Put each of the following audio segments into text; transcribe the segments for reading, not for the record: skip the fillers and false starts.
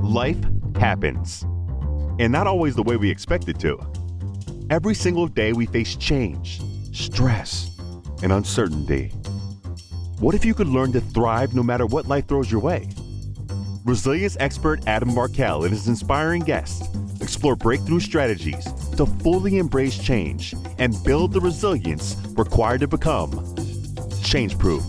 Life happens, and not always the way we expect it to. Every single day we face change, stress, and uncertainty. What if you could learn to thrive no matter what life throws your way? Resilience expert Adam Markel and his inspiring guests explore breakthrough strategies to fully embrace change and build the resilience required to become change-proof.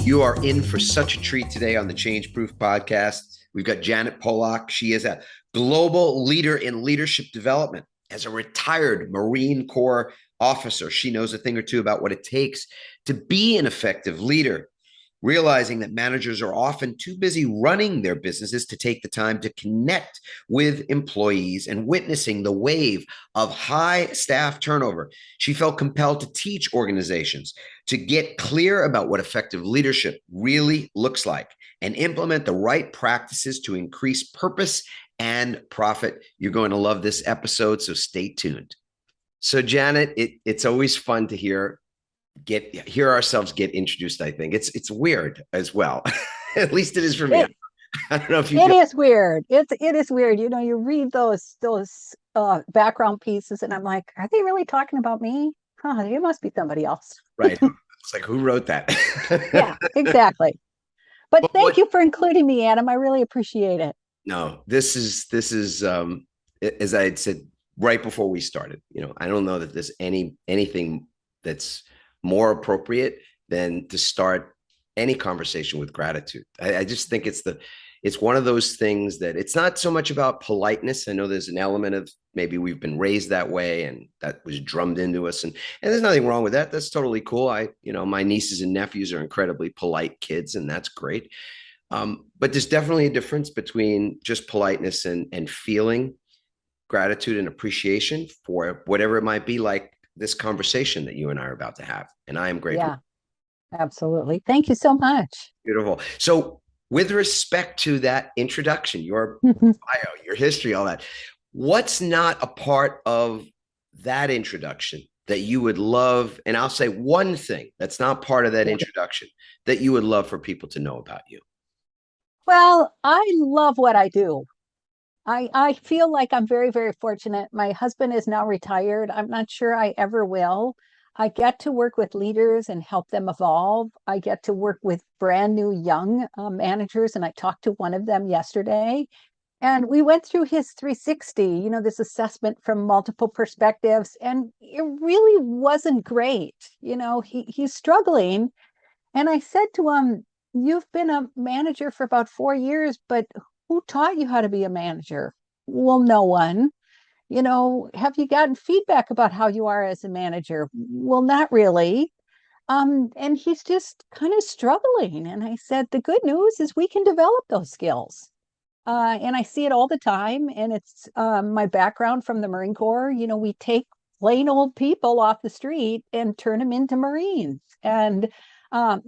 You are in for such a treat today on the Change Proof podcast. We've got Janet Polach. She is a global leader in leadership development. As a retired Marine Corps officer, she knows a thing or two about what it takes to be an effective leader, realizing that managers are often too busy running their businesses to take the time to connect with employees, and witnessing the wave of high staff turnover. She felt compelled to teach organizations to get clear about what effective leadership really looks like and implement the right practices to increase purpose and profit. You're going to love this episode, so stay tuned. So Janet, it's always fun to hear ourselves get introduced. I think it's weird as well. At least it is for me. I don't know if you It is weird. It is weird. You know, you read those background pieces and I'm like, are they really talking about me? Huh, it must be somebody else. Right. It's like, who wrote that? Yeah, exactly. But thank you for including me, Adam. I really appreciate it. No, this is as I had said right before we started, I don't know that there's anything that's more appropriate than to start any conversation with gratitude. I just think it's one of those things that it's not so much about politeness. I know there's an element of maybe we've been raised that way and that was drummed into us, and there's nothing wrong with that. That's totally cool. My nieces and nephews are incredibly polite kids, and that's great. But there's definitely a difference between just politeness and feeling gratitude and appreciation for whatever it might be, like this conversation that you and I are about to have. And I am grateful. Yeah, absolutely. Thank you so much. Beautiful. So with respect to that introduction, your bio, your history, all that, what's not a part of that introduction that you would love? And I'll say one thing that's not part of that introduction that you would love for people to know about you. Well, I love what I do. I feel like I'm very, very fortunate. My husband is now retired. I'm not sure I ever will. I get to work with leaders and help them evolve. I get to work with brand new young managers, and I talked to one of them yesterday. And we went through his 360, this assessment from multiple perspectives, and it really wasn't great. He's struggling. And I said to him, you've been a manager for about 4 years, but who taught you how to be a manager? Well, no one. Have you gotten feedback about how you are as a manager? Well, not really. And he's just kind of struggling. And I said, the good news is we can develop those skills. And I see it all the time. And it's my background from the Marine Corps. We take plain old people off the street and turn them into Marines. And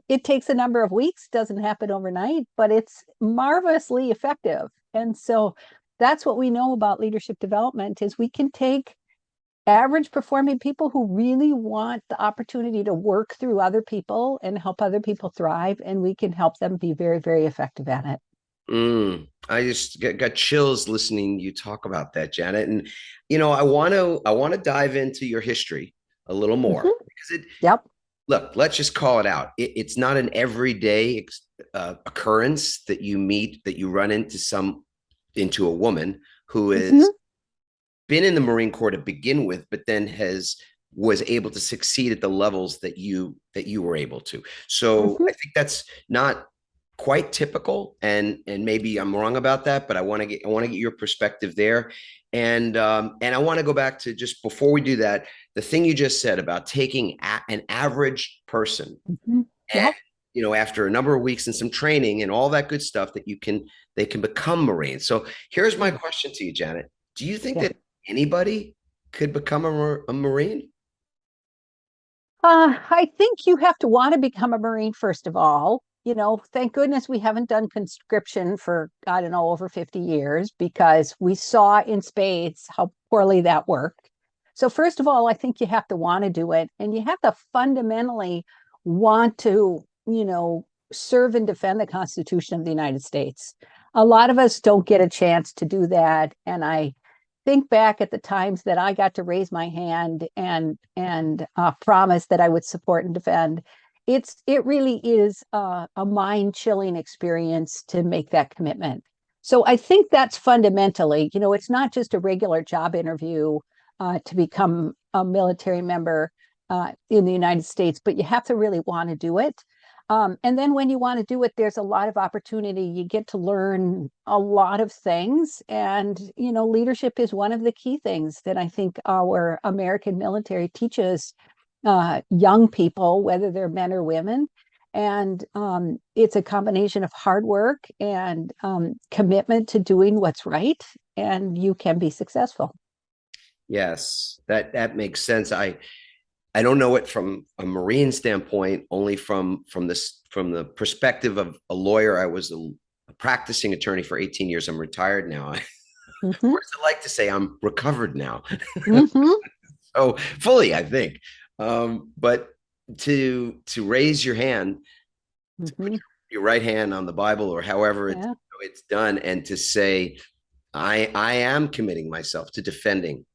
it takes a number of weeks, doesn't happen overnight, but it's marvelously effective. And so that's what we know about leadership development is we can take average performing people who really want the opportunity to work through other people and help other people thrive, and we can help them be very, very effective at it. I just got chills listening to you talk about that, Janet. And, I want to dive into your history a little more because look, let's just call it out. It's not an everyday occurrence that you run into a woman who has been in the Marine Corps to begin with, but then was able to succeed at the levels that you were able to. So I think that's not quite typical, and maybe I'm wrong about that, but I want to get your perspective there. And I want to go back to just before we do that, the thing you just said about taking an average person and, after a number of weeks and some training and all that good stuff they can become Marines. So here's my question to you, Janet. Do you think that anybody could become a Marine? I think you have to want to become a Marine, first of all. Thank goodness we haven't done conscription for, I don't know, over 50 years, because we saw in spades how poorly that worked. So first of all, I think you have to want to do it, and you have to fundamentally want to, serve and defend the Constitution of the United States. A lot of us don't get a chance to do that. And I think back at the times that I got to raise my hand and promise that I would support and defend. It really is a mind-chilling experience to make that commitment. So I think that's fundamentally, it's not just a regular job interview to become a military member in the United States, but you have to really want to do it. And then when you want to do it, there's a lot of opportunity. You get to learn a lot of things. And, leadership is one of the key things that I think our American military teaches young people, whether they're men or women. And it's a combination of hard work and commitment to doing what's right, and you can be successful. Yes, that makes sense. I don't know it from a Marine standpoint, only from the perspective of a lawyer. I was a practicing attorney for 18 years. I'm retired now. Of course, I like to say I'm recovered now. So fully, I think. But to raise your hand, to put your right hand on the Bible or however it's done, and to say, I am committing myself to defending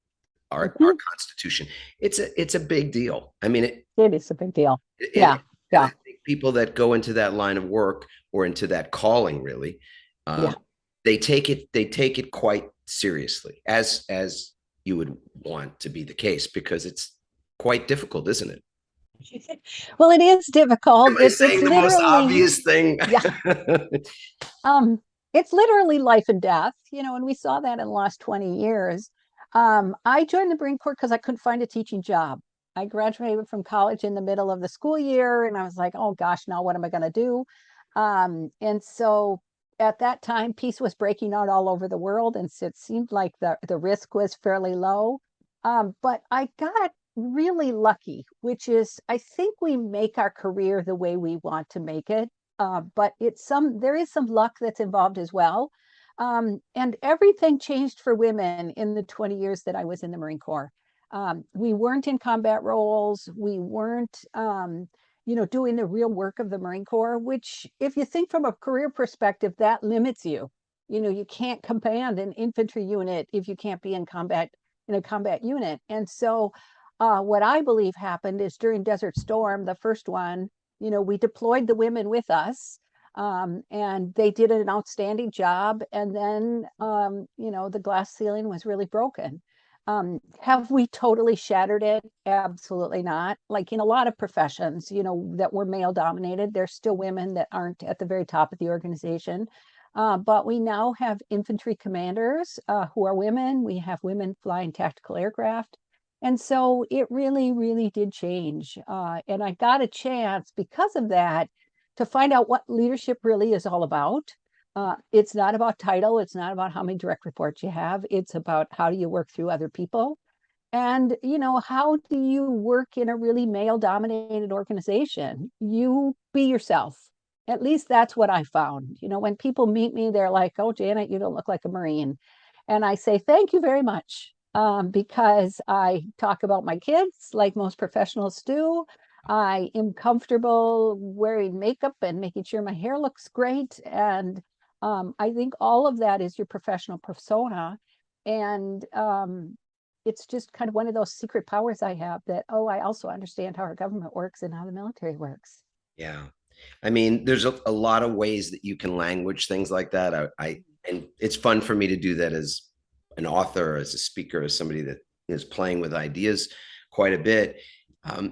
our Constitution. It's a big deal. I mean, it is a big deal. Yeah. I think people that go into that line of work or into that calling, really, they take it quite seriously, as you would want to be the case, because it's quite difficult, isn't it? Well, it is difficult. It's the most obvious thing. It's literally life and death, and we saw that in the last 20 years. I joined the Marine Corps because I couldn't find a teaching job. I graduated from college in the middle of the school year, and I was like, oh gosh, now what am I going to do? And so at that time, peace was breaking out all over the world, and so it seemed like the risk was fairly low. But I got really lucky, which is, I think we make our career the way we want to make it. But there is some luck that's involved as well. And everything changed for women in the 20 years that I was in the Marine Corps. We weren't in combat roles. We weren't, doing the real work of the Marine Corps, which, if you think from a career perspective, that limits you. You can't command an infantry unit if you can't be in a combat unit. And so what I believe happened is during Desert Storm, the first one, we deployed the women with us. And they did an outstanding job. And then, the glass ceiling was really broken. Have we totally shattered it? Absolutely not. Like in a lot of professions, that were male dominated, there's still women that aren't at the very top of the organization. But we now have infantry commanders who are women. We have women flying tactical aircraft. And so it really, really did change. And I got a chance because of that to find out what leadership really is all about. It's not about title. It's not about how many direct reports you have. It's about how do you work through other people. And, how do you work in a really male-dominated organization? You be yourself. At least that's what I found. When people meet me, they're like, oh, Janet, you don't look like a Marine. And I say, thank you very much, because I talk about my kids like most professionals do. I am comfortable wearing makeup and making sure my hair looks great. And I think all of that is your professional persona. And it's just kind of one of those secret powers I have that, I also understand how our government works and how the military works. Yeah. I mean, there's a lot of ways that you can language things like that. And it's fun for me to do that as an author, as a speaker, as somebody that is playing with ideas quite a bit.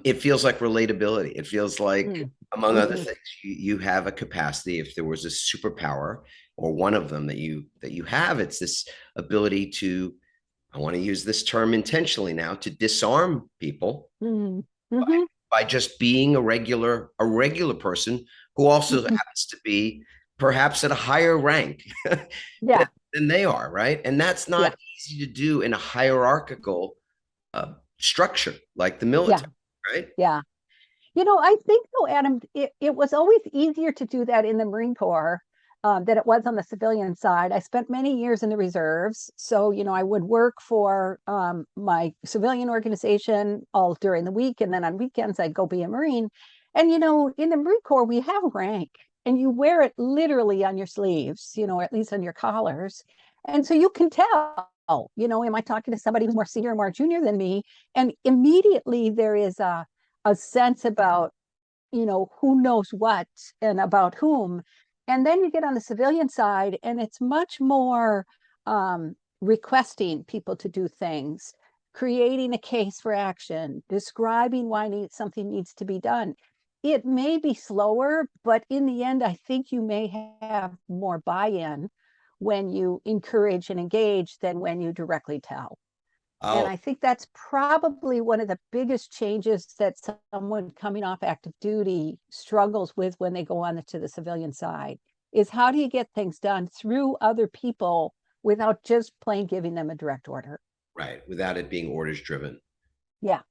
It feels like relatability. It feels like, among other things, you have a capacity. If there was a superpower or one of them that you have, it's this ability to, I want to use this term intentionally now, to disarm people by just being a regular person who also happens to be perhaps at a higher rank than they are, right? And that's not easy to do in a hierarchical structure like the military. Right? Yeah. I think though, Adam, it was always easier to do that in the Marine Corps than it was on the civilian side. I spent many years in the reserves. So, I would work for my civilian organization all during the week. And then on weekends, I'd go be a Marine. And, in the Marine Corps, we have rank. and you wear it literally on your sleeves, or at least on your collars. And so you can tell, am I talking to somebody who's more senior or more junior than me? And immediately there is a sense about, who knows what and about whom. And then you get on the civilian side, and it's much more requesting people to do things, creating a case for action, describing why something needs to be done. It may be slower, but in the end, I think you may have more buy-in when you encourage and engage than when you directly tell. And I think that's probably one of the biggest changes that someone coming off active duty struggles with when they go on to the civilian side, is how do you get things done through other people without just plain giving them a direct order? Right, without it being orders driven. Yeah.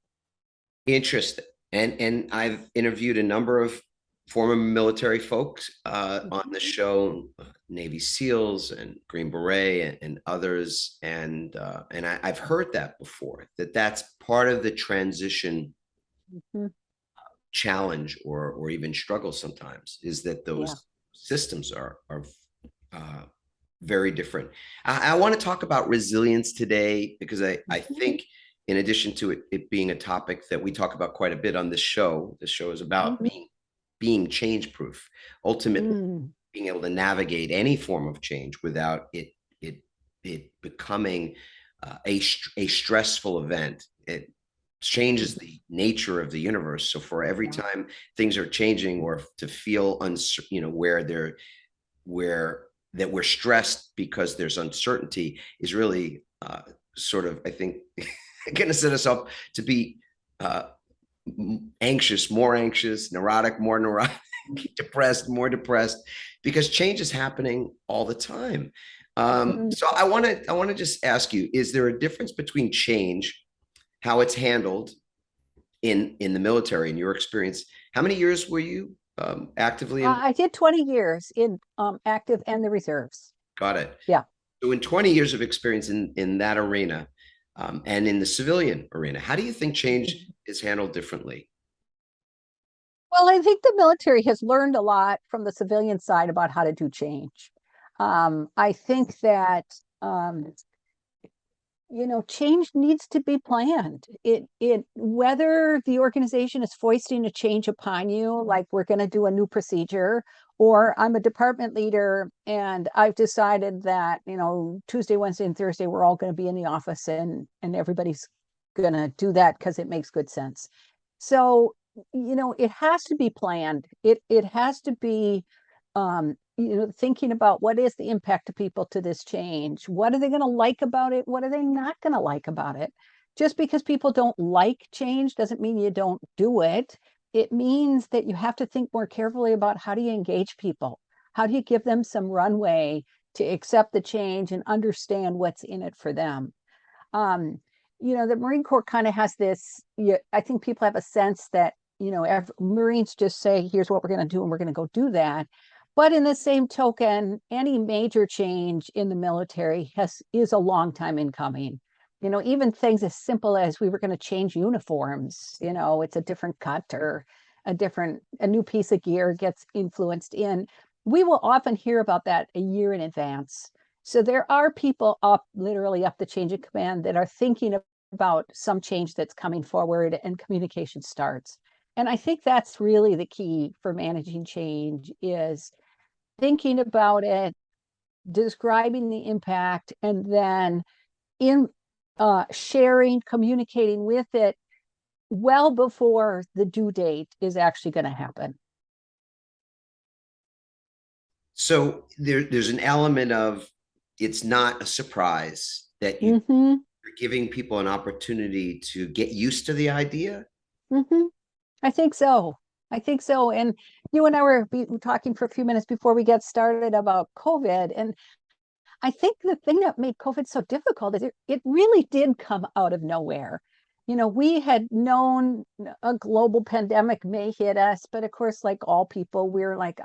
Interesting. And I've interviewed a number of former military folks on the show, Navy SEALs and Green Beret and others, and I've heard that before, that's part of the transition challenge or even struggle sometimes, is that those systems are very different. I want to talk about resilience today, because I think, in addition to it being a topic that we talk about quite a bit on this show is about being change proof, ultimately being able to navigate any form of change without it becoming a stressful event. It changes the nature of the universe. So for every time things are changing, or to feel where we're stressed because there's uncertainty, is really sort of, I think, going to set us up to be anxious, more anxious, neurotic, more neurotic, depressed, more depressed, because change is happening all the time. So I want to just ask you, is there a difference between change, how it's handled in the military, in your experience? How many years were you actively in? I did 20 years in active and the reserves. Got it. Yeah. So in 20 years of experience in that arena, and in the civilian arena, how do you think change is handled differently? Well, I think the military has learned a lot from the civilian side about how to do change. I think that change needs to be planned. Whether the organization is foisting a change upon you, like we're going to do a new procedure, or I'm a department leader and I've decided that, Tuesday, Wednesday, and Thursday, we're all going to be in the office, and everybody's going to do that because it makes good sense. So, it has to be planned. It has to be, thinking about what is the impact to people to this change. What are they going to like about it? What are they not going to like about it? Just because people don't like change doesn't mean you don't do it. It means that you have to think more carefully about, how do you engage people? How do you give them some runway to accept the change and understand what's in it for them? The Marine Corps kind of has this, I think people have a sense that, Marines just say, here's what we're going to do, and we're going to go do that. But in the same token, any major change in the military is a long time in coming. Even things as simple as we were going to change uniforms, it's a different cut, or a new piece of gear gets influenced in. We will often hear about that a year in advance. So there are people literally up the chain of command that are thinking about some change that's coming forward, and communication starts. And I think that's really the key for managing change, is thinking about it, describing the impact, and then sharing, communicating with it well before the due date is actually going to happen. So there's an element of, it's not a surprise that you're giving people an opportunity to get used to the idea. I think so. And you and I were talking for a few minutes before we get started about COVID. And I think the thing that made COVID so difficult is it really did come out of nowhere. We had known a global pandemic may hit us, but of course, like all people, we're like,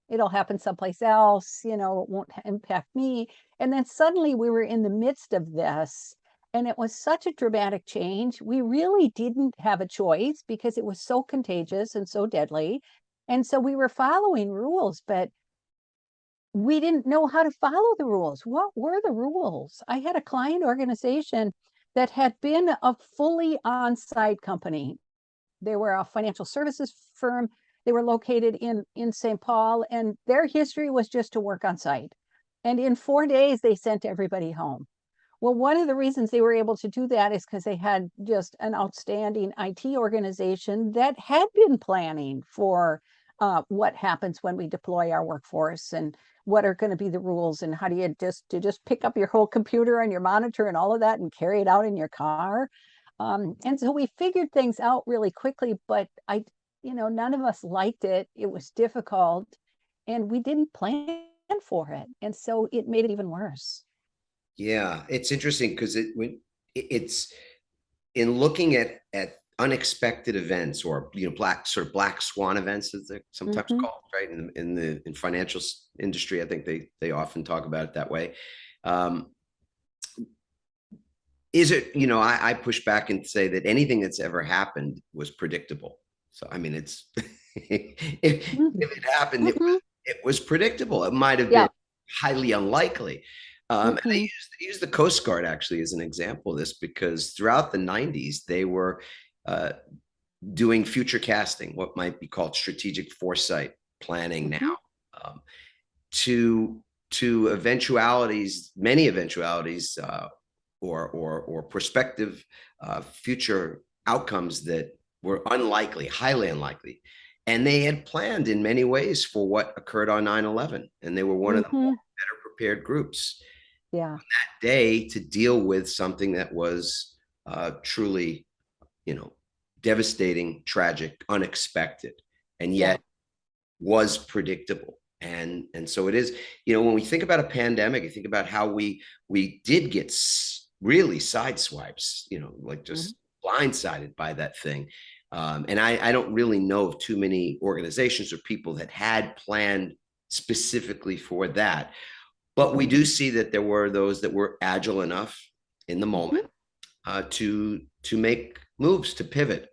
it'll happen someplace else, it won't impact me. And then suddenly we were in the midst of this, and it was such a dramatic change. We really didn't have a choice, because it was so contagious and so deadly. And so we were following rules, but we didn't know how to follow the rules. What were the rules? I had a client organization that had been a fully on-site company. They were a financial services firm. They were located in St. Paul, and their history was just to work on site. And in 4 days, they sent everybody home. Well, one of the reasons they were able to do that is because they had just an outstanding IT organization that had been planning for what happens when we deploy our workforce and what are going to be the rules and how do you just pick up your whole computer and your monitor and all of that and carry it out in your car. And so we figured things out really quickly, but none of us liked it. It was difficult and we didn't plan for it. And so it made it even worse. Yeah, it's interesting because it's in looking at unexpected events, or black swan events, as they're sometimes called, right? In financial industry, I think they often talk about it that way. Is it, I push back and say that anything that's ever happened was predictable. So I mean, it's if it happened, it was predictable. It might have been highly unlikely. And they use the Coast Guard actually as an example of this, because throughout the 90s, they were doing future casting, what might be called strategic foresight planning now, to eventualities, many eventualities, or prospective future outcomes that were unlikely, highly unlikely. And they had planned in many ways for what occurred on 9/11. And they were one of the more better prepared groups on that day to deal with something that was truly, devastating, tragic, unexpected, and yet was predictable. And so it is, when we think about a pandemic, you think about how we did get really sideswipes, like just blindsided by that thing. And I don't really know of too many organizations or people that had planned specifically for that. But we do see that there were those that were agile enough in the moment to make moves, to pivot.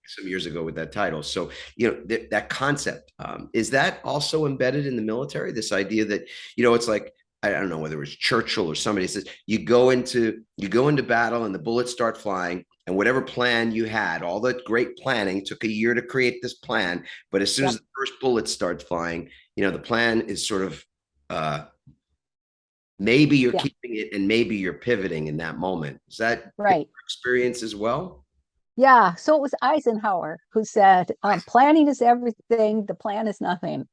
Some years ago with that title. So, that concept, is that also embedded in the military? This idea that, it's like, I don't know whether it was Churchill or somebody says, you go into battle and the bullets start flying, and whatever plan you had, all that great planning, took a year to create this plan. But as soon as the first bullet starts flying, the plan is sort of, maybe you're keeping it and maybe you're pivoting in that moment. Is that your experience as well? Yeah, so it was Eisenhower who said, planning is everything, the plan is nothing.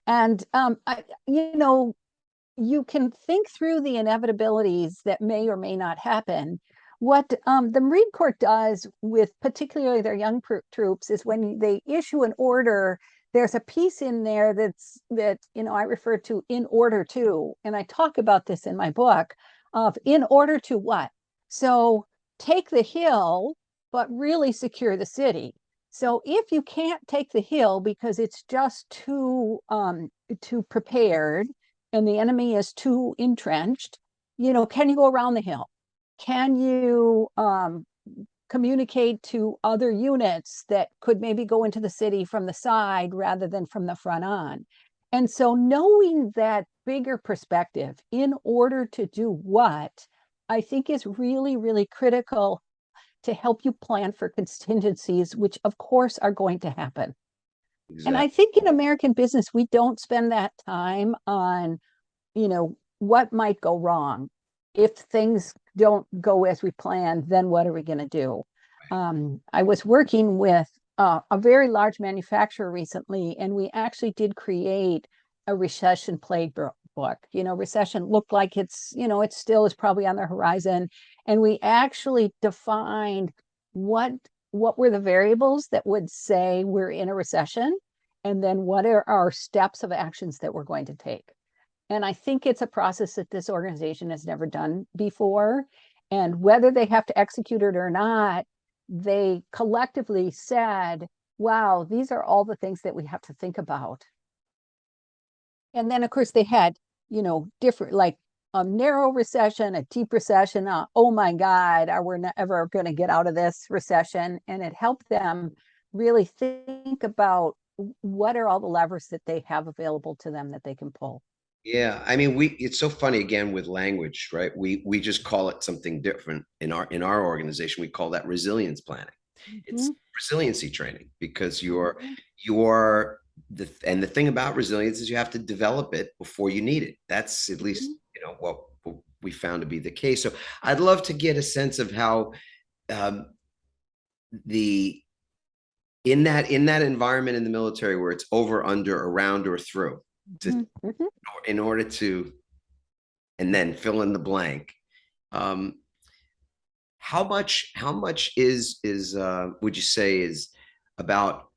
And, you can think through the inevitabilities that may or may not happen. What the Marine Corps does with particularly their young troops is when they issue an order, there's a piece in there that I refer to in order to, and I talk about this in my book, of in order to what? So take the hill, but really secure the city. So if you can't take the hill because it's just too prepared and the enemy is too entrenched, can you go around the hill? Can you communicate to other units that could maybe go into the city from the side rather than from the front on? And so knowing that bigger perspective in order to do what, I think is really, really critical to help you plan for contingencies, which of course are going to happen. Exactly. And I think in American business, we don't spend that time on, what might go wrong. If things don't go as we planned, then what are we going to do? I was working with a very large manufacturer recently, and we actually did create a recession playbook. Recession looked like it still is probably on the horizon. And we actually defined what were the variables that would say we're in a recession, and then what are our steps of actions that we're going to take. And I think it's a process that this organization has never done before. And whether they have to execute it or not, they collectively said, wow, these are all the things that we have to think about. And then, of course, they had, different, like a narrow recession, a deep recession. Oh my God, are we ever going to get out of this recession? And it helped them really think about what are all the levers that they have available to them that they can pull. Yeah, I mean, it's so funny again with language, right? We just call it something different in our organization. We call that resilience planning. It's resiliency training, because you're the thing about resilience is you have to develop it before you need it. That's at least, what we found to be the case. So I'd love to get a sense of how the in that environment in the military where it's over, under, around, or through, in order to, and then fill in the blank. How much is would you say is about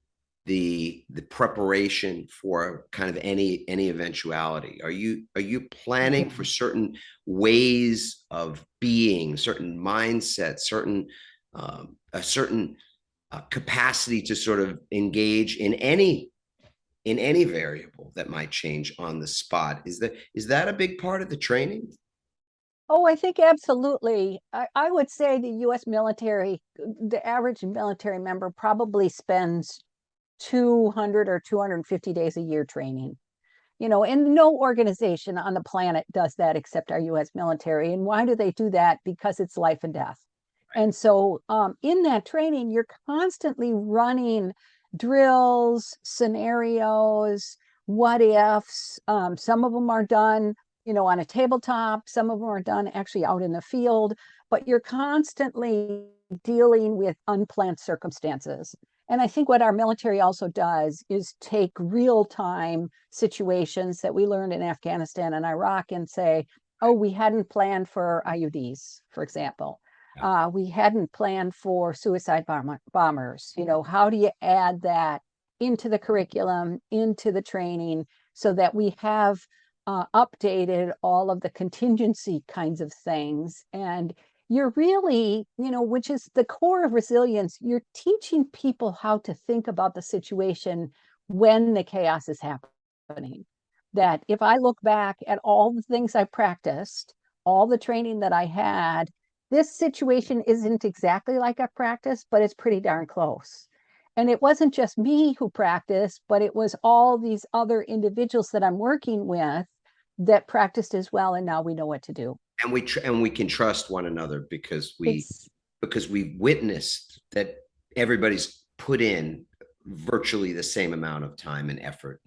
the preparation for kind of any eventuality? Are you planning for certain ways of being, certain mindsets, certain a certain capacity to sort of engage in any variable that might change on the spot? Is that a big part of the training? Oh, I think absolutely. I would say the U.S. military, the average military member probably spends 200 or 250 days a year training. And no organization on the planet does that except our U.S. military. And why do they do that? Because it's life and death. And so in that training, you're constantly running drills, scenarios, what ifs. Some of them are done, on a tabletop. Some of them are done actually out in the field, but you're constantly dealing with unplanned circumstances. And I think what our military also does is take real-time situations that we learned in Afghanistan and Iraq and say, oh, we hadn't planned for IUDs, for example. We hadn't planned for suicide bombers. How do you add that into the curriculum, into the training, so that we have updated all of the contingency kinds of things? And you're really, which is the core of resilience, you're teaching people how to think about the situation when the chaos is happening. That if I look back at all the things I practiced, all the training that I had, this situation isn't exactly like I practiced, but it's pretty darn close. And it wasn't just me who practiced, but it was all these other individuals that I'm working with that practiced as well. And now we know what to do. And we can trust one another because we've witnessed that everybody's put in virtually the same amount of time and effort.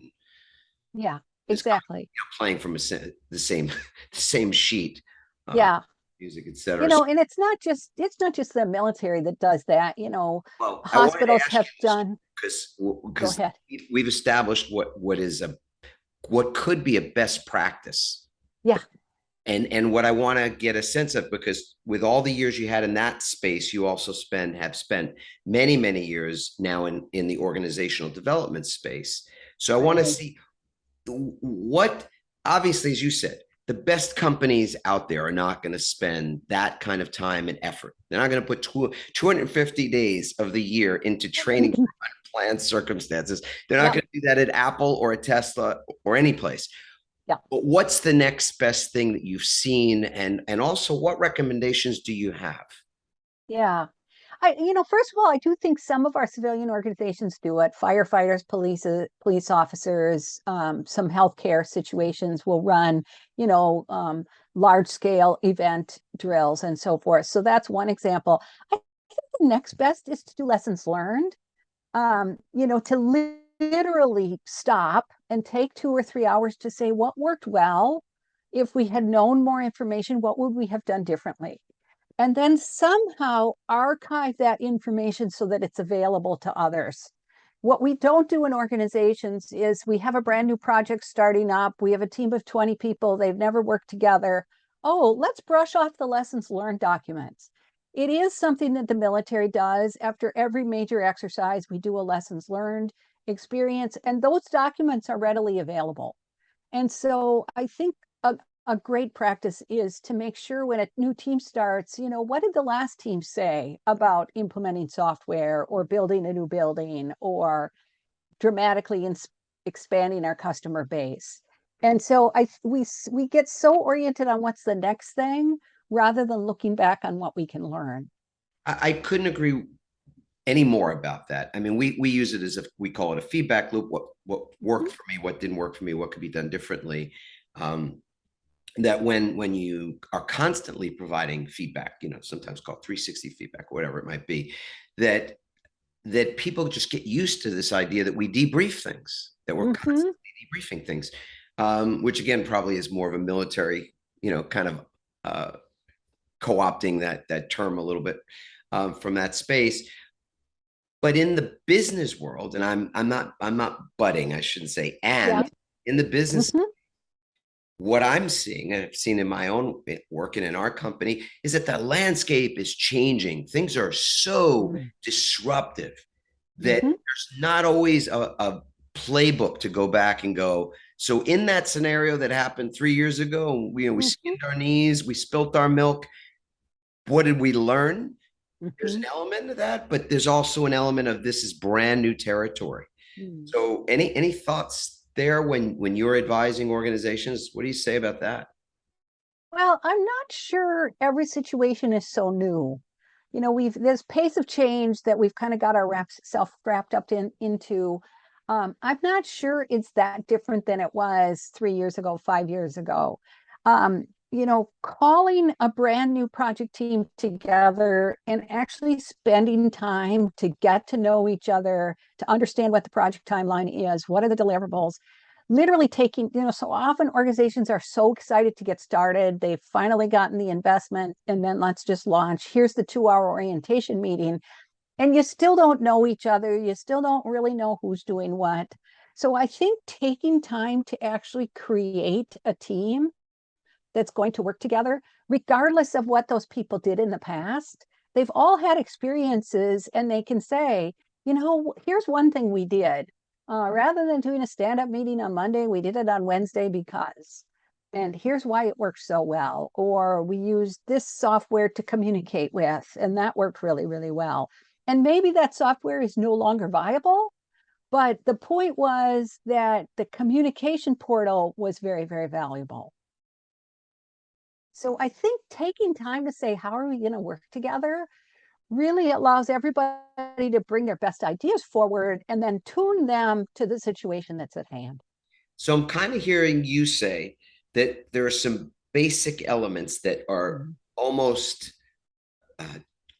Yeah, exactly. Playing from the same sheet. Yeah. Music, etc. And it's not just the military that does that. Well, hospitals have done. Because we've established what could be a best practice. Yeah. And what I want to get a sense of, because with all the years you had in that space, you also have spent many, many years now in the organizational development space. So I want to see what, obviously, as you said, the best companies out there are not going to spend that kind of time and effort. They're not going to put 250 days of the year into training for unplanned circumstances. They're not going to do that at Apple or at Tesla or any place. Yeah. But what's the next best thing that you've seen? And also, what recommendations do you have? Yeah. First of all, I do think some of our civilian organizations do it. Firefighters, police officers, some healthcare situations will run, large scale event drills and so forth. So that's one example. I think the next best is to do lessons learned, to literally stop and take 2 or 3 hours to say what worked well. If we had known more information, what would we have done differently? And then somehow archive that information so that it's available to others. What we don't do in organizations is we have a brand new project starting up. We have a team of 20 people. They've never worked together. Oh, let's brush off the lessons learned documents. It is something that the military does. After every major exercise, we do a lessons learned experience, and those documents are readily available. And so I think a great practice is to make sure when a new team starts, what did the last team say about implementing software or building a new building or dramatically expanding our customer base? And so we get so oriented on what's the next thing rather than looking back on what we can learn. I couldn't agree any more about that? I mean, we use it as if we call it a feedback loop. What worked for me, what didn't work for me, what could be done differently. That when you are constantly providing feedback, sometimes called 360 feedback, whatever it might be, that people just get used to this idea that we debrief things, that we're constantly debriefing things, which again probably is more of a military, kind of co-opting that term a little bit from that space. But in the business world, and I'm not butting, I shouldn't say, in the business, what I'm seeing, and I've seen in my own working in our company, is that the landscape is changing. Things are so disruptive that there's not always a playbook to go back and go, so in that scenario that happened 3 years ago, we skinned our knees, we spilt our milk. What did we learn? There's an element of that, but there's also an element of this is brand new territory. So any thoughts there when you're advising organizations? What do you say about that? Well, I'm not sure every situation is so new. This pace of change that we've kind of got ourselves wrapped up into. I'm not sure it's that different than it was 3 years ago, 5 years ago. Calling a brand new project team together and actually spending time to get to know each other, to understand what the project timeline is, what are the deliverables, literally taking, so often organizations are so excited to get started. They've finally gotten the investment, and then let's just launch. Here's the 2-hour orientation meeting. And you still don't know each other. You still don't really know who's doing what. So I think taking time to actually create a team that's going to work together, regardless of what those people did in the past, they've all had experiences, and they can say, here's one thing we did. Rather than doing a stand-up meeting on Monday, we did it on Wednesday because, and here's why it worked so well. Or we used this software to communicate with, and that worked really, really well. And maybe that software is no longer viable, but the point was that the communication portal was very, very valuable. So I think taking time to say, how are we going to work together, really allows everybody to bring their best ideas forward and then tune them to the situation that's at hand. So I'm kind of hearing you say that there are some basic elements that are almost,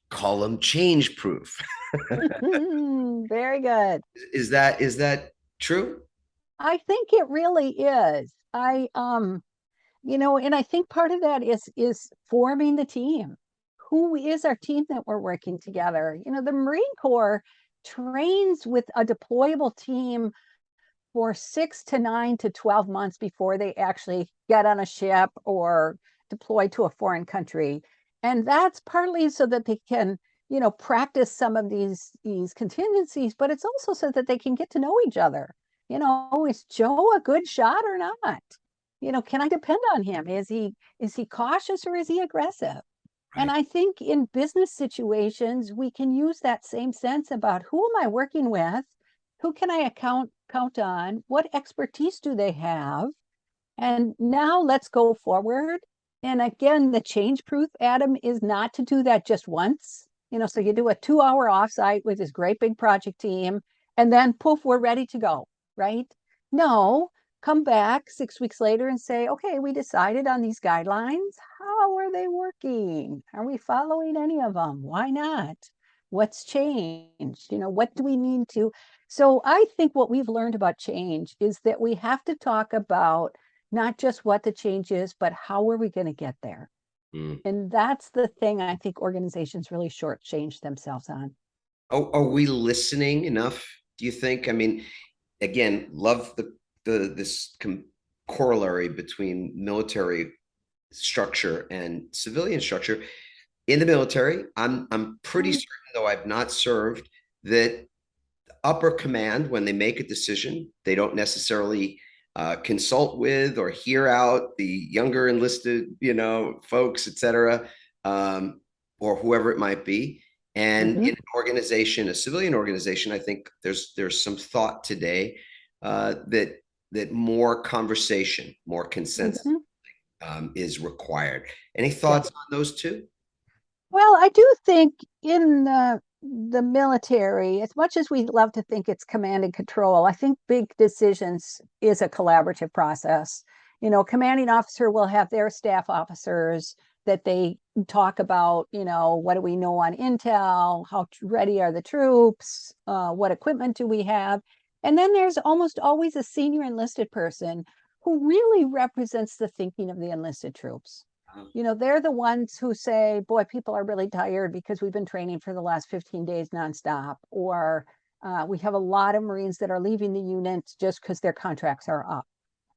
call them change proof. Very good. Is that true? I think it really is. And I think part of that is forming the team. Who is our team that we're working together? The Marine Corps trains with a deployable team for 6 to 9 to 12 months before they actually get on a ship or deploy to a foreign country. And that's partly so that they can, practice some of these contingencies, but it's also so that they can get to know each other. Is Joe a good shot or not? Can I depend on him? Is he cautious or is he aggressive? Right. And I think in business situations, we can use that same sense about who am I working with? Who can I count on? What expertise do they have? And now let's go forward. And again, the change proof, Adam, is not to do that just once. So you do a 2-hour offsite with this great big project team, and then poof, we're ready to go, right? No, come back 6 weeks later and say, okay, we decided on these guidelines. How are they working? Are we following any of them? Why not? What's changed? What do we need to? So I think what we've learned about change is that we have to talk about not just what the change is, but how are we going to get there? And that's the thing I think organizations really shortchange themselves on. Are we listening enough, do you think? I mean, again, love this corollary between military structure and civilian structure. In the military, I'm pretty certain, though I've not served, that upper command, when they make a decision, they don't necessarily consult with or hear out the younger enlisted, folks, et cetera, or whoever it might be. And in an organization, a civilian organization, I think there's some thought today that more conversation, more consensus is required. Any thoughts on those two? Well, I do think in the the military, as much as we love to think it's command and control, I think big decisions is a collaborative process. Commanding officer will have their staff officers that they talk about, what do we know on intel? How ready are the troops? What equipment do we have? And then there's almost always a senior enlisted person who really represents the thinking of the enlisted troops. They're the ones who say, boy, people are really tired because we've been training for the last 15 days nonstop. Or we have a lot of Marines that are leaving the unit just because their contracts are up.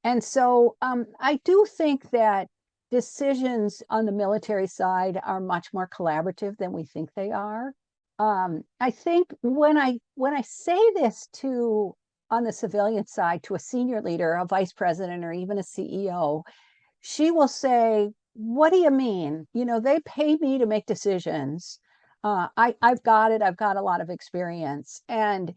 And so I do think that decisions on the military side are much more collaborative than we think they are. I think when I say this on the civilian side to a senior leader, a vice president, or even a CEO, she will say, what do you mean? They pay me to make decisions. I've got it. I've got a lot of experience. And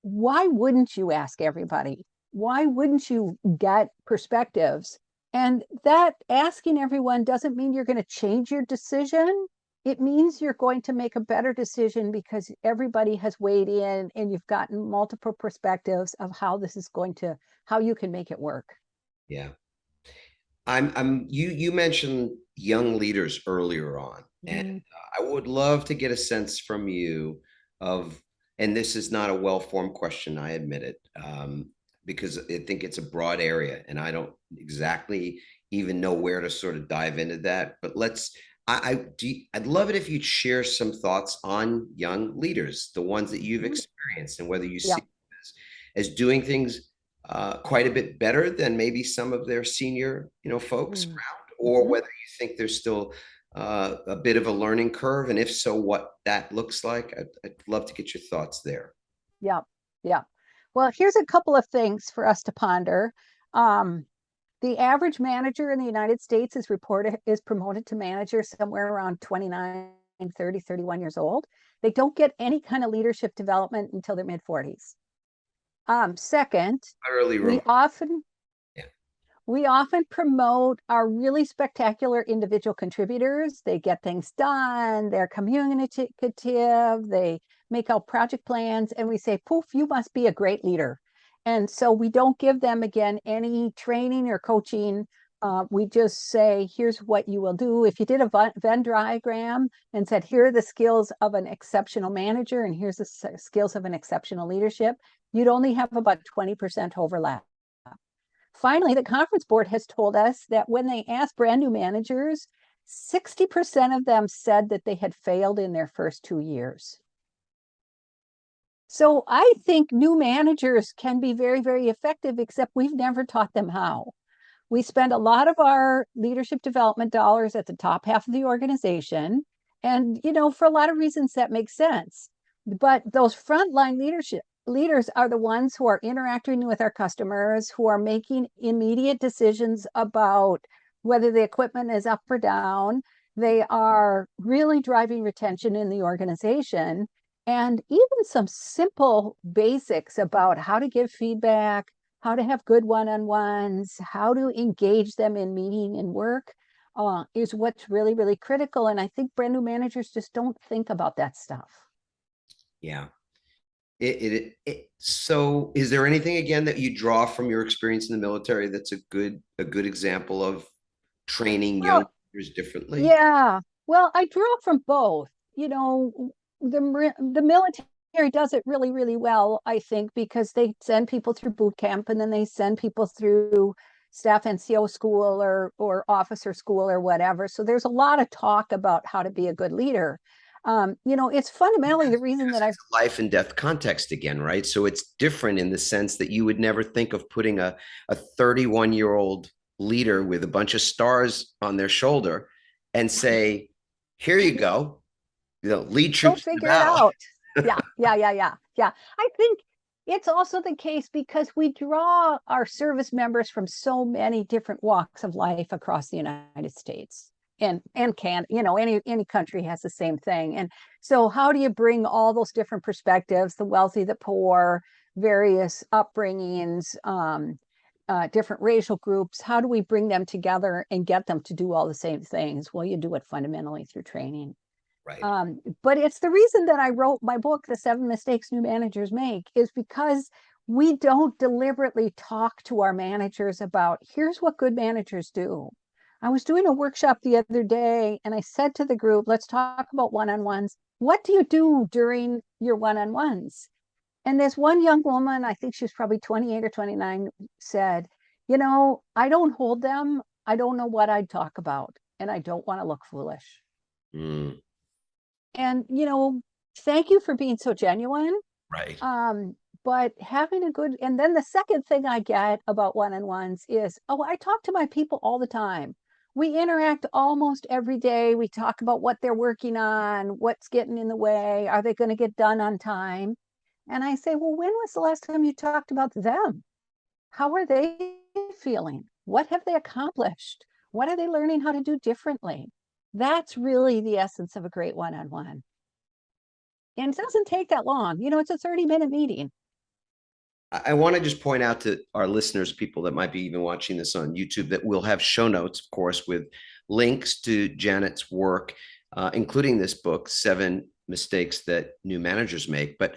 why wouldn't you ask everybody? Why wouldn't you get perspectives? And that asking everyone doesn't mean you're going to change your decision. It means you're going to make a better decision because everybody has weighed in and you've gotten multiple perspectives of how you can make it work. Yeah. You mentioned young leaders earlier on, and I would love to get a sense from you of, and this is not a well-formed question, I admit it, because I think it's a broad area and I don't exactly even know where to sort of dive into that. But I'd love it if you'd share some thoughts on young leaders, the ones that you've experienced, and whether you see them as doing things quite a bit better than maybe some of their senior, folks around, or whether you think there's still a bit of a learning curve, and if so, what that looks like. I'd love to get your thoughts there. Yeah. Well, here's a couple of things for us to ponder. The average manager in the United States is promoted to manager somewhere around 29, 30, 31 years old. They don't get any kind of leadership development until their mid-40s. Second, we often promote our really spectacular individual contributors. They get things done, they're communicative, they make out project plans, and we say, poof, you must be a great leader. And so we don't give them, again, any training or coaching. We just say, here's what you will do. If you did a Venn diagram and said, here are the skills of an exceptional manager, and here's the skills of an exceptional leadership, you'd only have about 20% overlap. Finally, the conference board has told us that when they asked brand new managers, 60% of them said that they had failed in their first 2 years. So I think new managers can be very, very effective, except we've never taught them how. We spend a lot of our leadership development dollars at the top half of the organization. And, for a lot of reasons that makes sense. But those frontline leaders are the ones who are interacting with our customers, who are making immediate decisions about whether the equipment is up or down. They are really driving retention in the organization. And even some simple basics about how to give feedback, how to have good one-on-ones, how to engage them in meeting and work is what's really, really critical. And I think brand new managers just don't think about that stuff. Yeah. So is there anything, again, that you draw from your experience in the military that's a good example of training young leaders differently? Yeah. Well, I draw from both. The military does it really, really well, I think, because they send people through boot camp and then they send people through staff NCO school or officer school or whatever. So there's a lot of talk about how to be a good leader. It's fundamentally the reason that it's a life and death context again, right? So it's different in the sense that you would never think of putting a 31-year-old leader with a bunch of stars on their shoulder and say, here you go. Lead troops. Go figure it out. Yeah. I think it's also the case because we draw our service members from so many different walks of life across the United States and can, any country has the same thing. And so how do you bring all those different perspectives, the wealthy, the poor, various upbringings, different racial groups, how do we bring them together and get them to do all the same things? Well, you do it fundamentally through training. Right. But it's the reason that I wrote my book, The 7 Mistakes New Managers Make, is because we don't deliberately talk to our managers about, here's what good managers do. I was doing a workshop the other day and I said to the group, let's talk about one-on-ones. What do you do during your one-on-ones? And this one young woman, I think she was probably 28 or 29, said, I don't hold them. I don't know what I'd talk about, and I don't want to look foolish. Mm. And, thank you for being so genuine. Right. But having a good, and then the second thing I get about one-on-ones is, I talk to my people all the time. We interact almost every day. We talk about what they're working on, what's getting in the way, are they going to get done on time? And I say, well, when was the last time you talked about them? How are they feeling? What have they accomplished? What are they learning how to do differently? That's really the essence of a great one-on-one. And it doesn't take that long. It's a 30-minute meeting. I want to just point out to our listeners, people that might be even watching this on YouTube, that we'll have show notes, of course, with links to Janet's work, including this book, 7 Mistakes That New Managers Make. But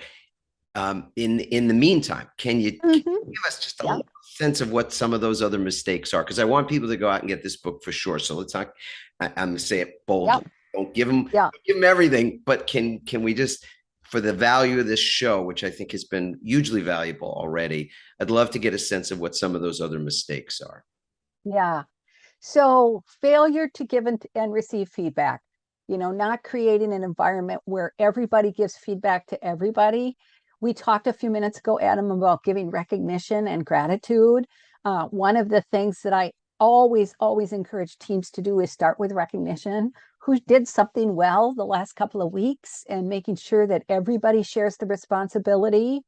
in the meantime, can you give us just a sense of what some of those other mistakes are? Because I want people to go out and get this book for sure. So let's not, I'm going to say it boldly. Yep. Don't give them everything, but can we just, for the value of this show, which I think has been hugely valuable already, I'd love to get a sense of what some of those other mistakes are. Yeah. So failure to give and receive feedback, not creating an environment where everybody gives feedback to everybody. We talked a few minutes ago, Adam, about giving recognition and gratitude. One of the things that I always encourage teams to do is start with recognition. Who did something well the last couple of weeks, and making sure that everybody shares the responsibility.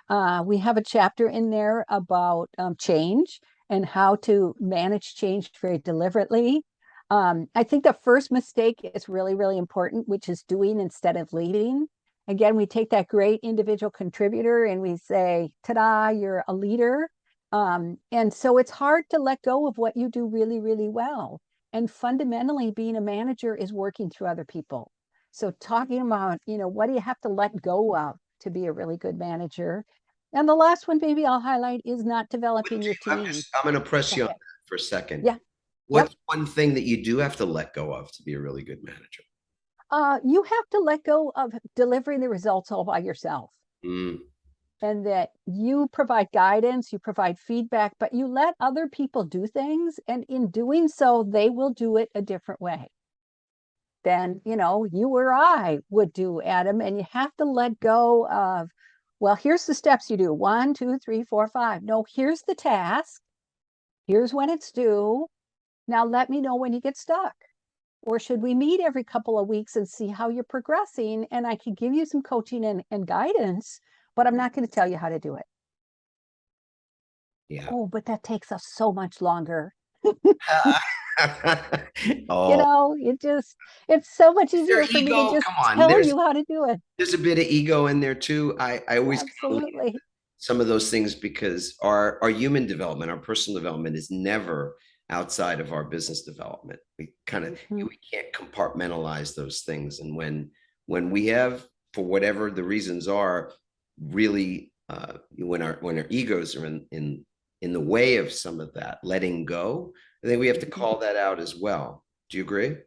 We have a chapter in there about change and how to manage change very deliberately. I think the first mistake is really, really important, which is doing instead of leading. Again, we take that great individual contributor and we say, ta-da, you're a leader. And so it's hard to let go of what you do really, really well. And fundamentally, being a manager is working through other people. So talking about, what do you have to let go of to be a really good manager? And the last one, maybe I'll highlight, is not developing your team. I'm going to press you on that for a second. Yeah. What's one thing that you do have to let go of to be a really good manager? You have to let go of delivering the results all by yourself. And that you provide guidance, you provide feedback, but you let other people do things. And in doing so, they will do it a different way than, you or I would do, Adam. And you have to let go of, well, here's the steps you do. 1, 2, 3, 4, 5. No, here's the task. Here's when it's due. Now let me know when you get stuck. Or should we meet every couple of weeks and see how you're progressing? And I can give you some coaching and guidance, but I'm not going to tell you how to do it. Yeah. Oh, but that takes us so much longer. Oh. It's so much easier for me to just tell you how to do it. There's a bit of ego in there too. I always absolutely some of those things, because our human development, our personal development is never outside of our business development. We kind of we can't compartmentalize those things. And when we have, for whatever the reasons are, really when our egos are in the way of some of that letting go, I think we have to call that out as well. Do you agree?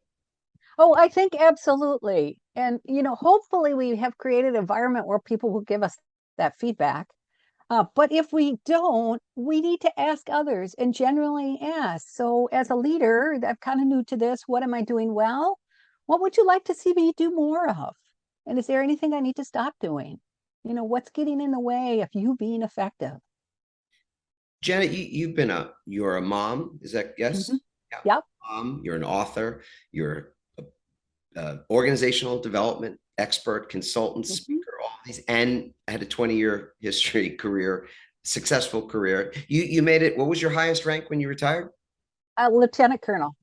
Oh, I think absolutely. And hopefully we have created an environment where people will give us that feedback. But if we don't, we need to ask others and generally ask. So as a leader, I'm kind of new to this. What am I doing well? What would you like to see me do more of? And is there anything I need to stop doing? What's getting in the way of you being effective? Janet, you're a mom. Is that, yes? Yeah. Yep. You're an author. You're a organizational development expert, consultant, speaker, all these, and had a 20-year career, successful career. You made it. What was your highest rank when you retired? Lieutenant colonel.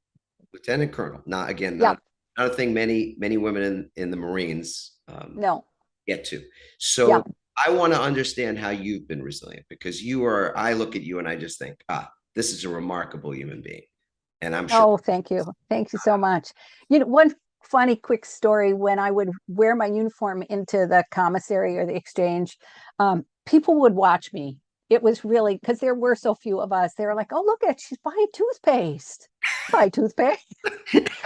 Lieutenant colonel. Not again, not a thing many women in the Marines no get to. So I want to understand how you've been resilient, because I look at you and I just think, this is a remarkable human being. And I'm sure. Oh, thank you. Thank you so much. One funny quick story. When I would wear my uniform into the commissary or the exchange, people would watch me. It was really because there were so few of us. They were like, "Oh, look at she's buying toothpaste. Buy toothpaste,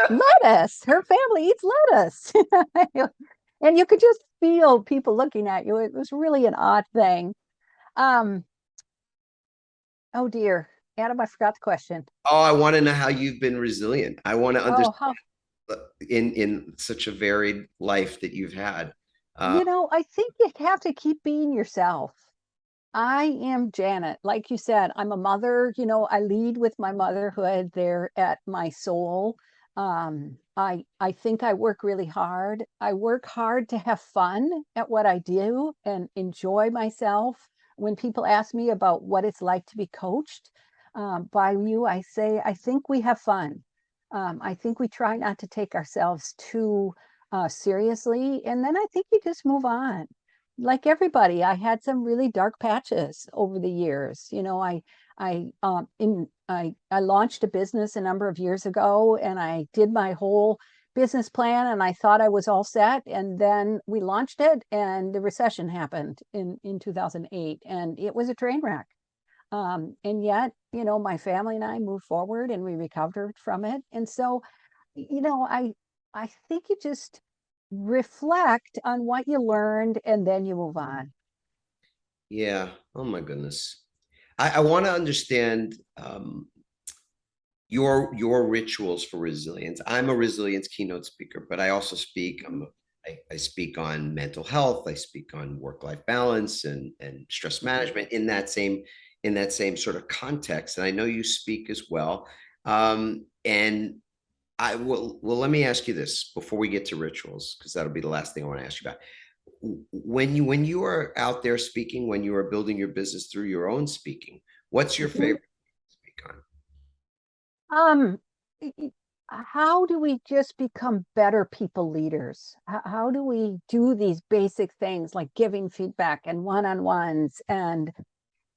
lettuce. Her family eats lettuce." And you could just feel people looking at you. It was really an odd thing. Um, oh dear, Adam, I forgot the question. Oh, I want to know how you've been resilient. I want to Oh, understand how in such a varied life that you've had. Uh, I think you have to keep being yourself. I am Janet. Like you said, I'm a mother. I lead with my motherhood there at my soul. I think I work really hard. I work hard to have fun at what I do and enjoy myself. When people ask me about what it's like to be coached by you, I say, I think we have fun. I think we try not to take ourselves too seriously. And then I think you just move on. Like everybody, I had some really dark patches over the years. I launched a business a number of years ago, and I did my whole business plan, and I thought I was all set. And then we launched it, and the recession happened in 2008, and it was a train wreck. And yet, my family and I moved forward, and we recovered from it. And so, I think you just reflect on what you learned and then you move on. yeah. Oh my goodness. I want to understand your rituals for resilience. I'm a resilience keynote speaker, but I also speak. I speak on mental health. I speak on work-life balance and stress management in that same sort of context. And I know you speak as well. And I will. Well, let me ask you this before we get to rituals, because that'll be the last thing I want to ask you about. When you are out there speaking, when you are building your business through your own speaking, what's your favorite to speak on? Um, how do we just become better people leaders? How do we do these basic things like giving feedback and one-on-ones? And,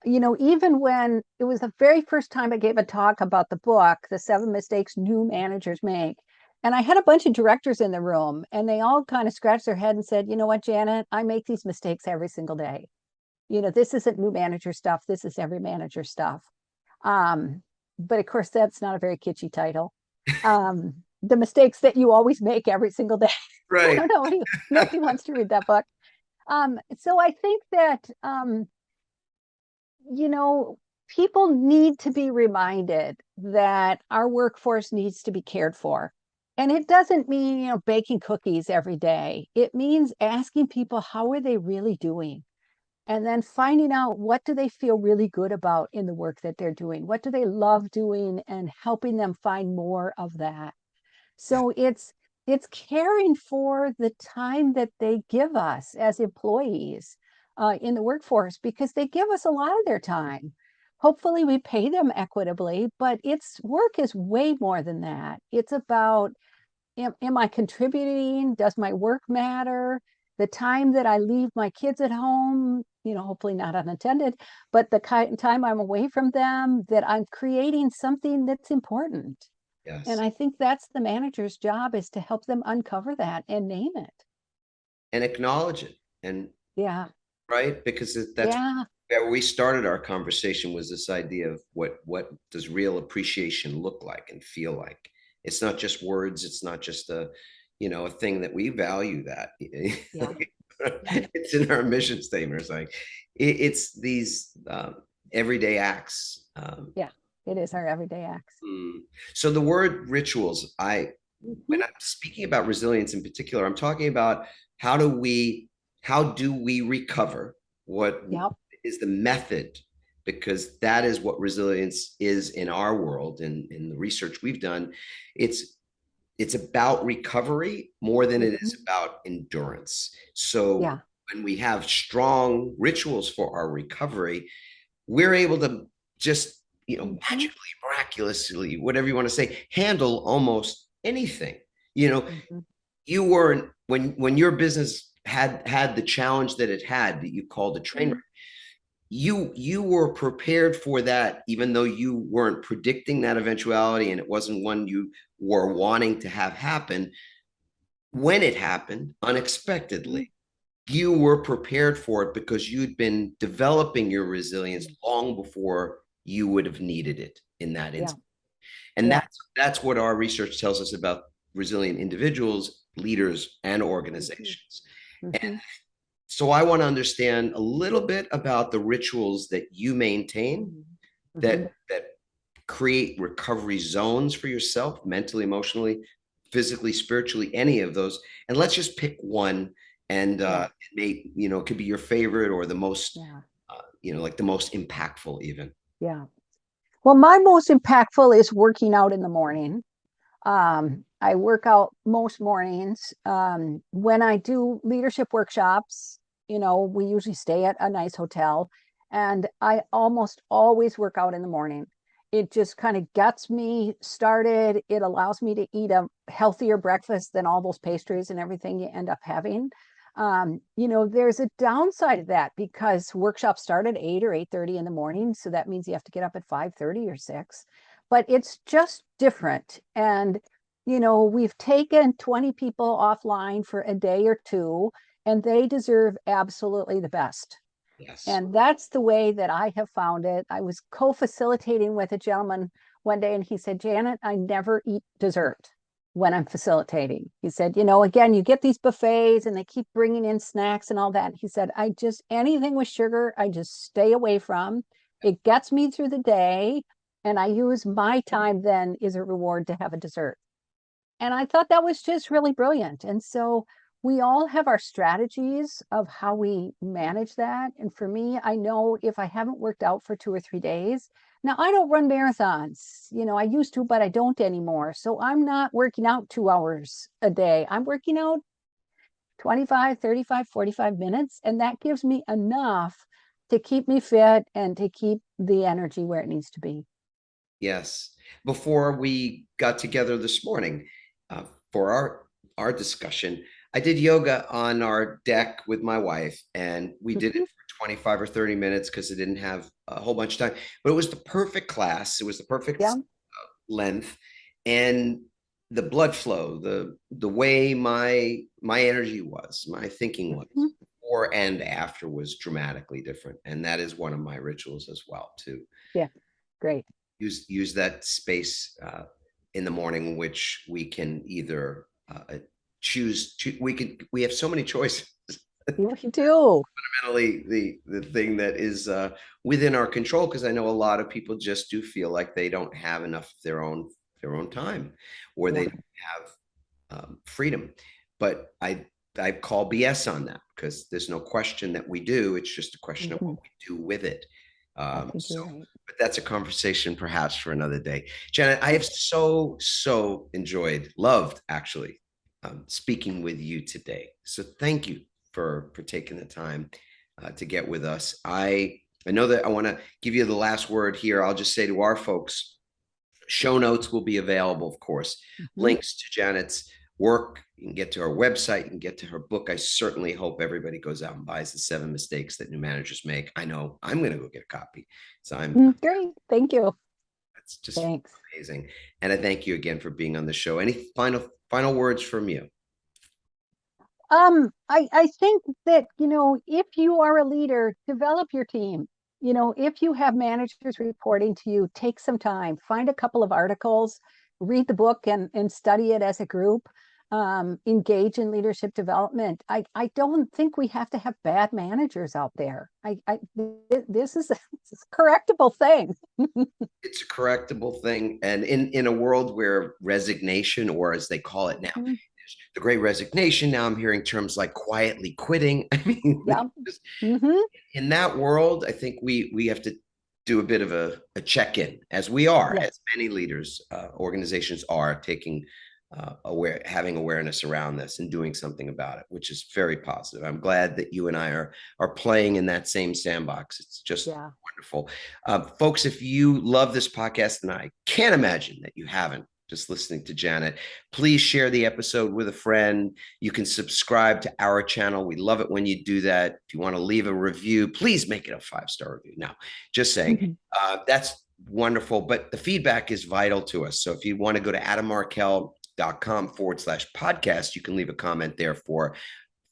even when it was the very first time I gave a talk about the book, The 7 Mistakes New Managers Make, and I had a bunch of directors in the room, and they all kind of scratched their head and said, "You know what, Janet, I make these mistakes every single day. This isn't new manager stuff. This is every manager stuff." Um, but of course, that's not a very kitschy title. The mistakes that you always make every single day. I Right. don't know. Nobody wants to read that book. So I think that, you know, people need to be reminded that our workforce needs to be cared for. And it doesn't mean, baking cookies every day. It means asking people, how are they really doing? And then finding out, what do they feel really good about in the work that they're doing? What do they love doing, and helping them find more of that. So it's caring for the time that they give us as employees in the workforce, because they give us a lot of their time. Hopefully we pay them equitably, but it's work is way more than that. It's about, am I contributing? Does my work matter? The time that I leave my kids at home, hopefully not unattended, but the time I'm away from them, that I'm creating something that's important. And Yes. I think that's the manager's job, is to help them uncover that and name it. And acknowledge it. And Yeah. right, because that's Yeah. where we started our conversation, was this idea of what does real appreciation look like and feel like. It's not just words. It's not just a thing that we value that. Yeah. It's in our mission statement. It's like it's these everyday acts. Yeah. It is our everyday acts. So the word rituals, when Mhm. I'm speaking about resilience in particular, I'm talking about how do we recover? What Yep. is the method? Because that is what resilience is in our world, and in the research we've done. It's about recovery more than it is Mhm. about endurance. So Yeah. when we have strong rituals for our recovery, we're able to just, Mhm. magically, miraculously, whatever you want to say, handle almost anything. You know, Mhm. you weren't when your business had the challenge that it had, that you called a train wreck. You were prepared for that, even though you weren't predicting that eventuality, and it wasn't one you were wanting to have happen. when it happened unexpectedly, you were prepared for it because you'd been developing your resilience long before you would have needed it in that instance. And that's what our research tells us about resilient individuals, leaders, and organizations. And so I want to understand a little bit about the rituals that you maintain that create recovery zones for yourself, mentally, emotionally, physically, spiritually, any of those. And let's just pick one, and it may, it could be your favorite or the most, like the most impactful even. Yeah. Well, my most impactful is working out in the morning. I work out most mornings. When I do leadership workshops, we usually stay at a nice hotel, and I almost always work out in the morning. It just kind of gets me started. It allows me to eat a healthier breakfast than all those pastries and everything you end up having. There's a downside of that because workshops start at 8 or 8:30 in the morning. So that means you have to get up at 5:30 or 6. But it's just different. And, we've taken 20 people offline for a day or two, and they deserve absolutely the best. Yes. And that's the way that I have found it. I was co-facilitating with a gentleman one day, and he said, Janet, I never eat dessert when I'm facilitating. He said, again, you get these buffets and they keep bringing in snacks and all that. He said, anything with sugar, I just stay away from. It gets me through the day. And I use my time then as a reward to have a dessert. And I thought that was just really brilliant. And so we all have our strategies of how we manage that. And for me, I know if I haven't worked out for 2 or 3 days, now I don't run marathons. I used to, but I don't anymore. So I'm not working out 2 hours a day. I'm working out 25, 35, 45 minutes. And that gives me enough to keep me fit and to keep the energy where it needs to be. Yes. Before we got together this morning for our discussion, I did yoga on our deck with my wife, and we did it for 25 or 30 minutes because it didn't have a whole bunch of time, but it was the perfect class. It was the perfect length, and the blood flow, the way my energy was, my thinking was before and after was dramatically different. And that is one of my rituals as well too. Yeah. Great. Use that space in the morning, which we can either choose to, we have so many choices. We do. Fundamentally, the thing that is within our control, because I know a lot of people just do feel like they don't have enough of their own time, or they don't have freedom. But I call BS on that, because there's no question that we do. It's just a question of what we do with it. But that's a conversation perhaps for another day. Janet, I have so loved actually speaking with you today. So thank you for taking the time to get with us. I know that I want to give you the last word here. I'll just say to our folks, show notes will be available, of course. Links to Janet's work. You can get to her website. You can get to her book. I certainly hope everybody goes out and buys The 7 Mistakes That New Managers Make. I know I'm going to go get a copy. So I'm great. Thank you. That's just amazing. And I thank you again for being on the show. Any final words from you? I think that, if you are a leader, develop your team. If you have managers reporting to you, take some time, find a couple of articles, read the book and study it as a group, engage in leadership development. I don't think we have to have bad managers out there. This is a correctable thing. It's a correctable thing. And in a world where resignation, or as they call it now, the great resignation, now I'm hearing terms like quietly quitting. I mean, in that world, I think we have to do a bit of a check-in, as we are, as many leaders, organizations are taking having awareness around this and doing something about it, which is very positive. I'm glad that you and I are playing in that same sandbox. It's just wonderful. Folks, if you love this podcast, and I can't imagine that you haven't, just listening to Janet, please share the episode with a friend. You can subscribe to our channel. We love it when you do that. If you want to leave a review, please make it a 5-star review. Now, just saying, that's wonderful, but the feedback is vital to us. So if you want to go to adammarkel.com playbook.com/podcast. You can leave a comment there for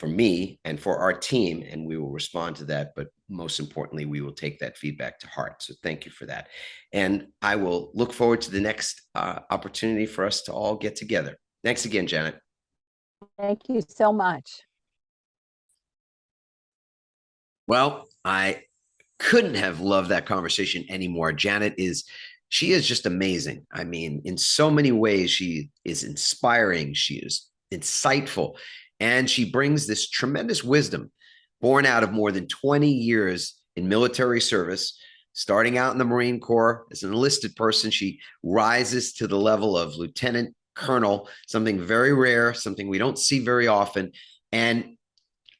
me and for our team, and we will respond to that. But most importantly, we will take that feedback to heart. So thank you for that. And I will look forward to the next opportunity for us to all get together. Thanks again, Janet. Thank you so much. Well, I couldn't have loved that conversation anymore. Janet she is just amazing. I mean, in so many ways, she is inspiring. She is insightful. And she brings this tremendous wisdom born out of more than 20 years in military service. Starting out in the Marine Corps as an enlisted person, she rises to the level of lieutenant colonel, something very rare, something we don't see very often. And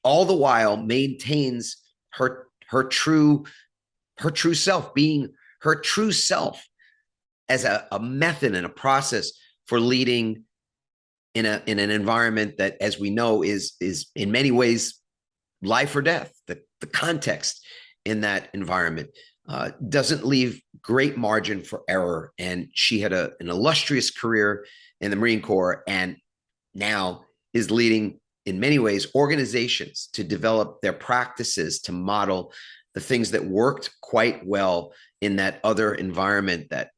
all the while maintains her true self, being her true self as a method and a process for leading in an environment that, as we know, is in many ways life or death. The context in that environment doesn't leave great margin for error. And she had an illustrious career in the Marine Corps, and now is leading, in many ways, organizations to develop their practices to model the things that worked quite well in that other environment, that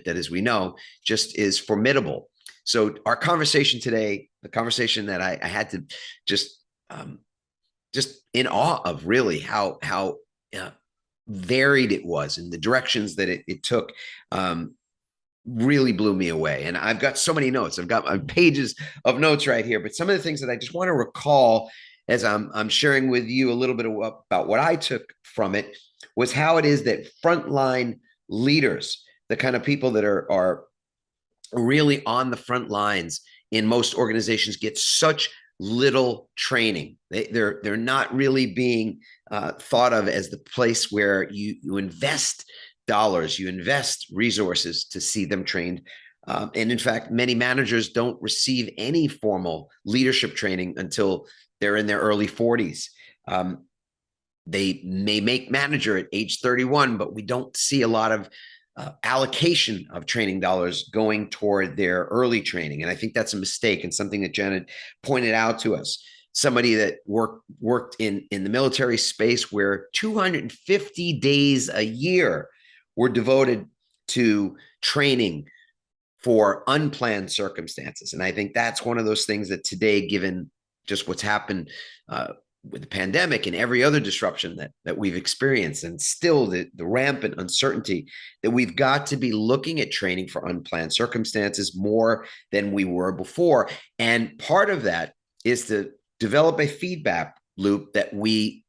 as we know, just is formidable. So our conversation today, the conversation that I had to just in awe of, really how varied it was and the directions that it took, really blew me away. And I've got so many notes. I've got pages of notes right here, but some of the things that I just want to recall as I'm sharing with you a little bit about what I took from it was how it is that frontline leaders, the kind of people that are really on the front lines in most organizations, get such little training. They're not really being thought of as the place where you invest dollars, you invest resources to see them trained. And in fact, many managers don't receive any formal leadership training until they're in their early 40s. They may make manager at age 31, but we don't see a lot of allocation of training dollars going toward their early training. And I think that's a mistake, and something that Janet pointed out to us. Somebody that worked in the military space where 250 days a year were devoted to training for unplanned circumstances. And I think that's one of those things that today, given just what's happened with the pandemic and every other disruption that we've experienced, and still the rampant uncertainty, that we've got to be looking at training for unplanned circumstances more than we were before. And part of that is to develop a feedback loop that we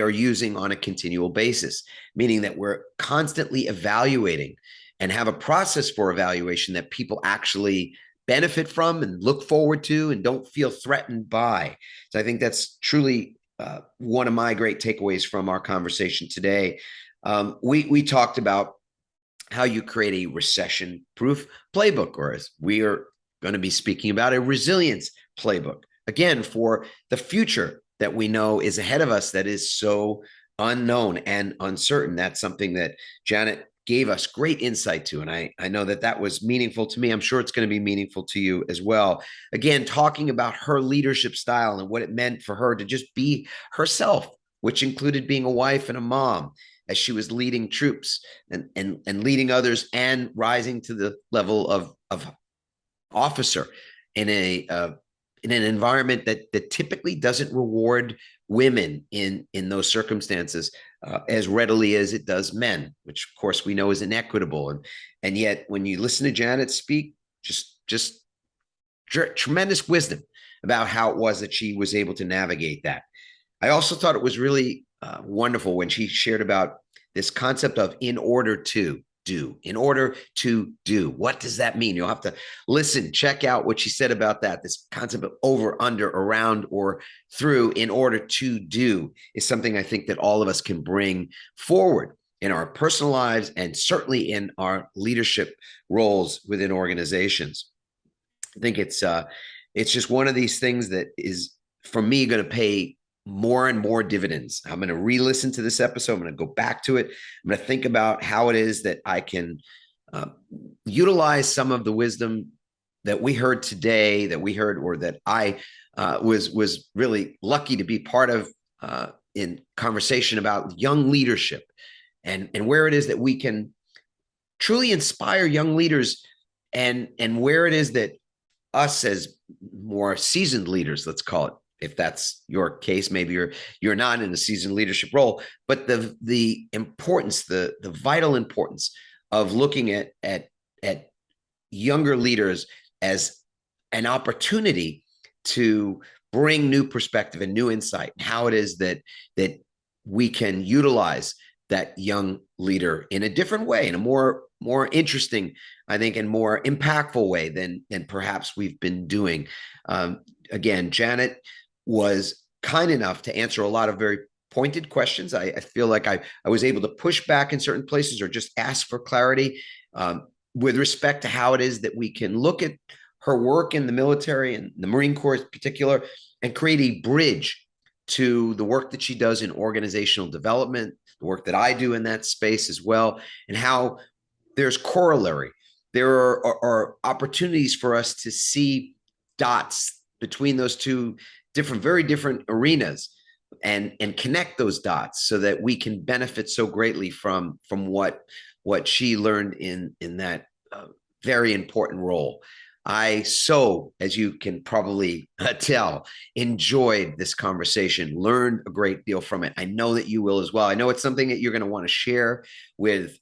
are using on a continual basis, meaning that we're constantly evaluating and have a process for evaluation that people actually benefit from and look forward to and don't feel threatened by. So I think that's truly one of my great takeaways from our conversation today. We talked about how you create a recession-proof playbook, or as we are going to be speaking about, a resilience playbook, again, for the future that we know is ahead of us that is so unknown and uncertain. That's something that Janet gave us great insight to. And I know that was meaningful to me. I'm sure it's going to be meaningful to you as well. Again, talking about her leadership style and what it meant for her to just be herself, which included being a wife and a mom as she was leading troops and leading others and rising to the level of officer in an environment that typically doesn't reward women in those circumstances as readily as it does men, which of course we know is inequitable. And yet when you listen to Janet speak, just tremendous wisdom about how it was that she was able to navigate that. I also thought it was really wonderful when she shared about this concept of in order to do. What does that mean? You'll have to listen, check out what she said about that. This concept of over, under, around, or through. In order to do is something I think that all of us can bring forward in our personal lives and certainly in our leadership roles within organizations. I think it's just one of these things that is, for me, going to pay more and more dividends. I'm going to re-listen to this episode. I'm going to go back to it. I'm going to think about how it is that I can utilize some of the wisdom we heard today, or that I was really lucky to be part of in conversation about young leadership and where it is that we can truly inspire young leaders, and where it is that us as more seasoned leaders, let's call it, if that's your case, maybe you're not in a seasoned leadership role, but the importance, the vital importance of looking at younger leaders as an opportunity to bring new perspective and new insight, and how it is that we can utilize that young leader in a different way, in a more interesting, I think, and more impactful way than perhaps we've been doing. Again, Janet was kind enough to answer a lot of very pointed questions. I feel like I was able to push back in certain places or just ask for clarity with respect to how it is that we can look at her work in the military and the Marine Corps in particular, and create a bridge to the work that she does in organizational development, the work that I do in that space as well, and how there's corollary. There are opportunities for us to see dots between those two very different arenas, and connect those dots so that we can benefit so greatly from what she learned in that very important role. I as you can probably tell, enjoyed this conversation, learned a great deal from it. I know that you will as well. I know it's something that you're going to want to share with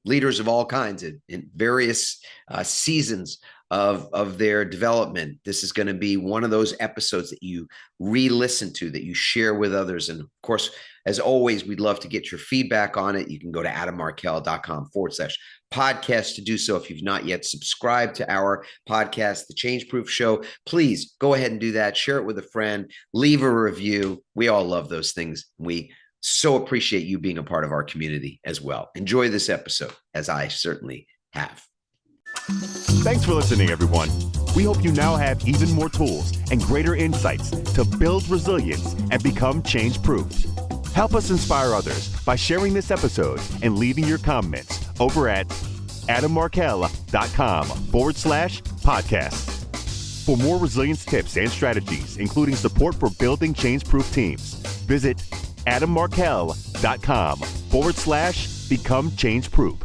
leaders of all kinds in various seasons of their development. This is going to be one of those episodes that you re-listen to, that you share with others. And of course, as always, we'd love to get your feedback on it. You can go to adammarkel.com/podcast to do so. If you've not yet subscribed to our podcast, The Change Proof Show, please go ahead and do that. Share it with a friend, leave a review. We all love those things. We so appreciate you being a part of our community as well. Enjoy this episode, as I certainly have. Thanks for listening, everyone. We hope you now have even more tools and greater insights to build resilience and become change-proof. Help us inspire others by sharing this episode and leaving your comments over at adammarkel.com/podcast. For more resilience tips and strategies, including support for building change-proof teams, visit adammarkel.com/become change-proof.